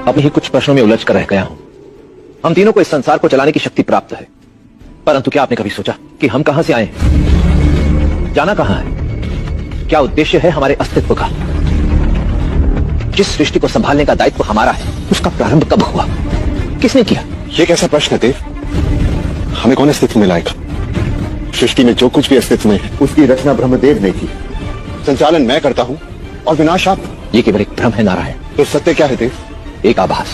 अपने ही कुछ प्रश्नों में उलझ कर रह गया हूं। हम तीनों को इस संसार को चलाने की शक्ति प्राप्त है, परंतु क्या आपने कभी सोचा कि हम कहां से आए हैं, जाना कहां है, क्या उद्देश्य है हमारे अस्तित्व का? जिस सृष्टि को संभालने का दायित्व हमारा है, उसका प्रारंभ कब हुआ, किसने किया? ये कैसा प्रश्न है देव? हमें कौन अस्तित्व में लाएगा? सृष्टि में जो कुछ भी अस्तित्व में है, उसकी रचना ब्रह्मदेव ने की। संचालन मैं करता हूँ और विनाश आप। ये केवल एक भ्रम है नारायण। तो सत्य क्या है देव? एक आभास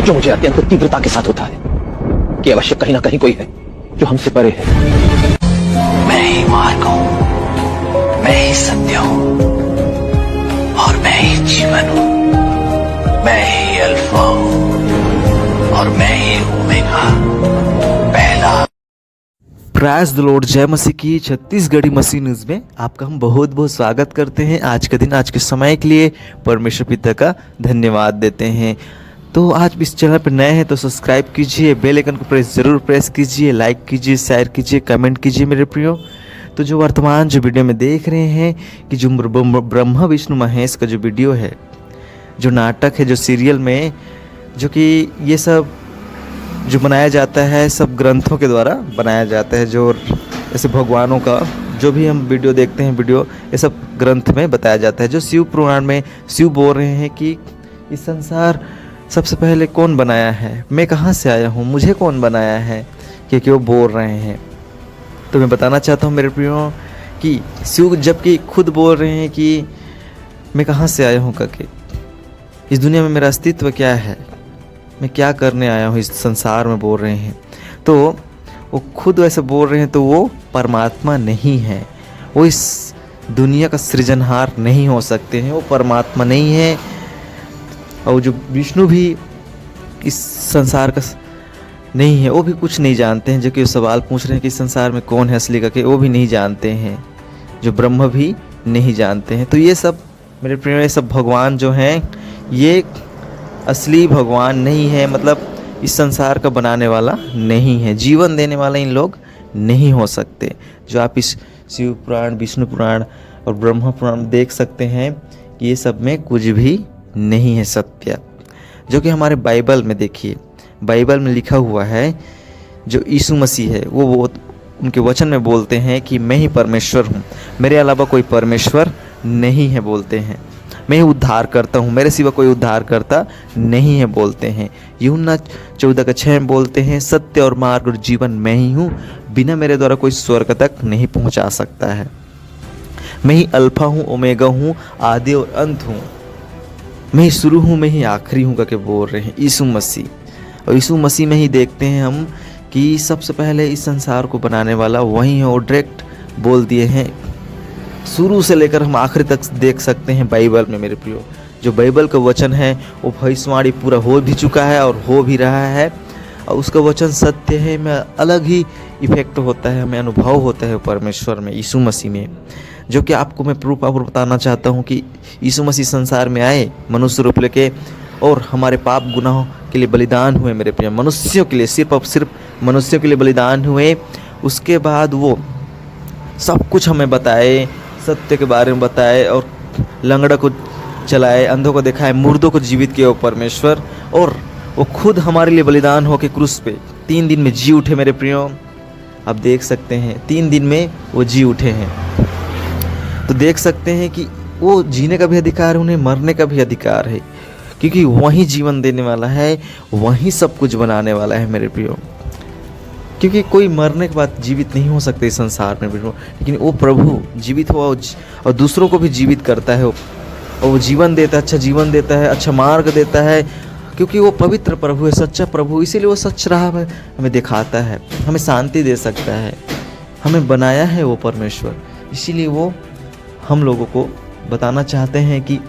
जो मुझे अत्यंत तीव्रता के साथ होता है कि अवश्य कहीं ना कहीं कोई है जो हमसे परे है। मैं ही मार्ग हूं, मैं ही सत्य हूं और मैं ही जीवन हूं। मैं ही अल्फा हूं और मैं ही ओमेगा, पहला। प्रेज़ द लॉर्ड, जय मसीह की। छत्तीसगढ़ी मसीह न्यूज़ में आपका हम बहुत बहुत स्वागत करते हैं। आज के दिन, आज के समय के लिए परमेश्वर पिता का धन्यवाद देते हैं। तो आज भी इस चैनल पर नए हैं तो सब्सक्राइब कीजिए, बेल आइकन को ज़रूर प्रेस कीजिए, लाइक कीजिए, शेयर कीजिए, कमेंट कीजिए मेरे प्रियो। तो जो वर्तमान जो वीडियो में देख रहे हैं कि जो ब्रह्मा विष्णु महेश का जो वीडियो है, जो नाटक है, जो सीरियल में, जो कि ये सब जो बनाया जाता है सब ग्रंथों के द्वारा बनाया जाता है। जो ऐसे भगवानों का जो भी हम वीडियो देखते हैं, वीडियो ये सब ग्रंथ में बताया जाता है। जो शिव पुराण में शिव बोल रहे हैं कि इस संसार सबसे पहले कौन बनाया है, मैं कहाँ से आया हूँ, मुझे कौन बनाया है, क्योंकि वो बोल रहे हैं। तो मैं बताना चाहता हूँ मेरे प्रियो कि शिव जबकि खुद बोल रहे हैं कि मैं कहाँ से आया हूँ करके, इस दुनिया में मेरा अस्तित्व क्या है, मैं क्या करने आया हूँ इस संसार में, बोल रहे हैं। तो वो खुद ऐसे बोल रहे हैं तो वो परमात्मा नहीं है, वो इस दुनिया का सृजनहार नहीं हो सकते हैं, वो परमात्मा नहीं है। और जो विष्णु भी इस संसार का नहीं है, वो भी कुछ नहीं जानते हैं। जो कि सवाल पूछ रहे हैं कि इस संसार में कौन है असली करके, वो भी नहीं जानते हैं। जो ब्रह्म भी नहीं जानते हैं। तो ये सब मेरे प्रिय, ये सब भगवान जो हैं ये असली भगवान नहीं है, मतलब इस संसार का बनाने वाला नहीं है, जीवन देने वाला इन लोग नहीं हो सकते। जो आप इस शिव पुराण, विष्णु पुराण और ब्रह्मा पुराण देख सकते हैं कि ये सब में कुछ भी नहीं है सत्य। जो कि हमारे बाइबल में देखिए, बाइबल में लिखा हुआ है, जो यीशु मसीह है वो उनके वचन में बोलते हैं कि मैं ही परमेश्वर हूँ, मेरे अलावा कोई परमेश्वर नहीं है बोलते हैं। मैं ही उद्धार करता हूँ, मेरे सिवा कोई उद्धार करता नहीं है बोलते हैं। यूहन्ना 14:6 में बोलते हैं, सत्य और मार्ग और जीवन मैं ही हूँ, बिना मेरे द्वारा कोई स्वर्ग तक नहीं पहुँचा सकता है। मैं ही अल्फा हूँ, ओमेगा हूँ, आदि और अंत हूँ, मैं ही शुरू हूँ, मैं ही आखिरी हूँ करके बोल रहे हैं यीशु मसीह। और यीशु मसीह में ही देखते हैं हम कि सबसे पहले इस संसार को बनाने वाला वही है। और डायरेक्ट बोल दिए हैं, शुरू से लेकर हम आखिरी तक देख सकते हैं बाइबल में मेरे प्रियो। जो बाइबल का वचन है वो भविष्यवाणी पूरा हो भी चुका है और हो भी रहा है, और उसका वचन सत्य है। में अलग ही इफेक्ट होता है, हमें अनुभव होता है परमेश्वर में, यीशु मसीह में। जो कि आपको मैं प्रूफ बताना चाहता हूँ कि यीशु मसीह संसार में आए मनुष्य रूप लेके, और हमारे पाप गुनाहों के लिए बलिदान हुए मेरे प्रिय, मनुष्यों के लिए, सिर्फ और सिर्फ मनुष्यों के लिए बलिदान हुए। उसके बाद वो सब कुछ हमें बताए, सत्य के बारे में बताए, और लंगड़ा को चलाए, अंधों को दिखाए, मुर्दों को जीवित किया वो परमेश्वर। और वो खुद हमारे लिए बलिदान होके क्रूस पे 3 दिन में जी उठे मेरे प्रियो। आप देख सकते हैं 3 दिन में वो जी उठे हैं। तो देख सकते हैं कि वो जीने का भी अधिकार है, उन्हें मरने का भी अधिकार है, क्योंकि वही जीवन देने वाला है, वही सब कुछ बनाने वाला है मेरे प्रियो। क्योंकि कोई मरने के बाद जीवित नहीं हो सकते इस संसार में, लेकिन वो प्रभु जीवित हुआ और दूसरों को भी जीवित करता है, और वो जीवन देता है, अच्छा जीवन देता है, अच्छा मार्ग देता है, क्योंकि वो पवित्र प्रभु है, सच्चा प्रभु। इसीलिए वो सच राह हमें दिखाता है, हमें शांति दे सकता है, हमें बनाया है वो परमेश्वर। इसीलिए वो हम लोगों को बताना चाहते हैं कि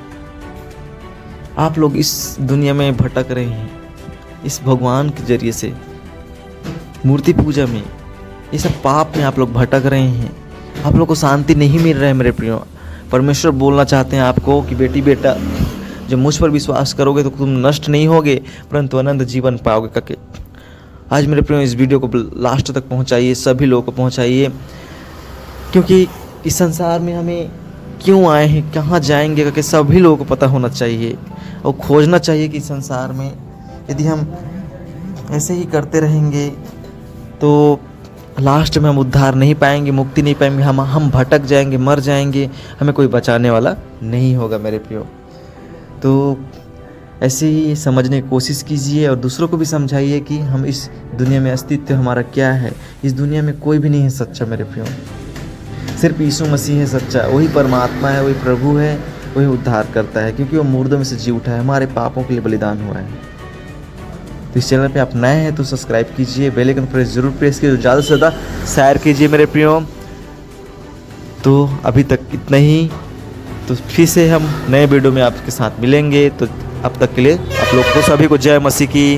आप लोग इस दुनिया में भटक रहे हैं, इस भगवान के जरिए से मूर्ति पूजा में, ये सब पाप में आप लोग भटक रहे हैं, आप लोग को शांति नहीं मिल रहा है मेरे प्रियो। परमेश्वर बोलना चाहते हैं आपको कि बेटी बेटा, जब मुझ पर विश्वास करोगे तो तुम नष्ट नहीं होगे, परंतु अनंत जीवन पाओगे करके। आज मेरे प्रियो इस वीडियो को लास्ट तक पहुंचाइए, सभी लोगों को पहुंचाइए, क्योंकि इस संसार में हमें क्यों आए हैं, कहाँ जाएंगे करके सभी लोगों को पता होना चाहिए। और खोजना चाहिए कि संसार में यदि हम ऐसे ही करते रहेंगे तो लास्ट में हम उद्धार नहीं पाएंगे, मुक्ति नहीं पाएंगे, हम भटक जाएंगे, मर जाएंगे, हमें कोई बचाने वाला नहीं होगा मेरे प्रियो। तो ऐसे ही समझने की कोशिश कीजिए और दूसरों को भी समझाइए कि हम इस दुनिया में अस्तित्व हमारा क्या है। इस दुनिया में कोई भी नहीं है सच्चा मेरे प्रियो, सिर्फ यीशु मसीह है सच्चा, वही परमात्मा है, वही प्रभु है, वही उद्धार करता है, क्योंकि वो मुर्दों में से जी उठा है, हमारे पापों के लिए बलिदान हुआ है। तो इस चैनल पे आप नए हैं तो सब्सक्राइब कीजिए, बेल आइकन प्रेस जरूर प्रेस कीजिए, ज़्यादा से ज़्यादा शेयर कीजिए मेरे प्रियो। तो अभी तक इतना ही, तो फिर से हम नए वीडियो में आपके साथ मिलेंगे। तो अब तक के लिए आप लोग को सभी को जय मसीह की।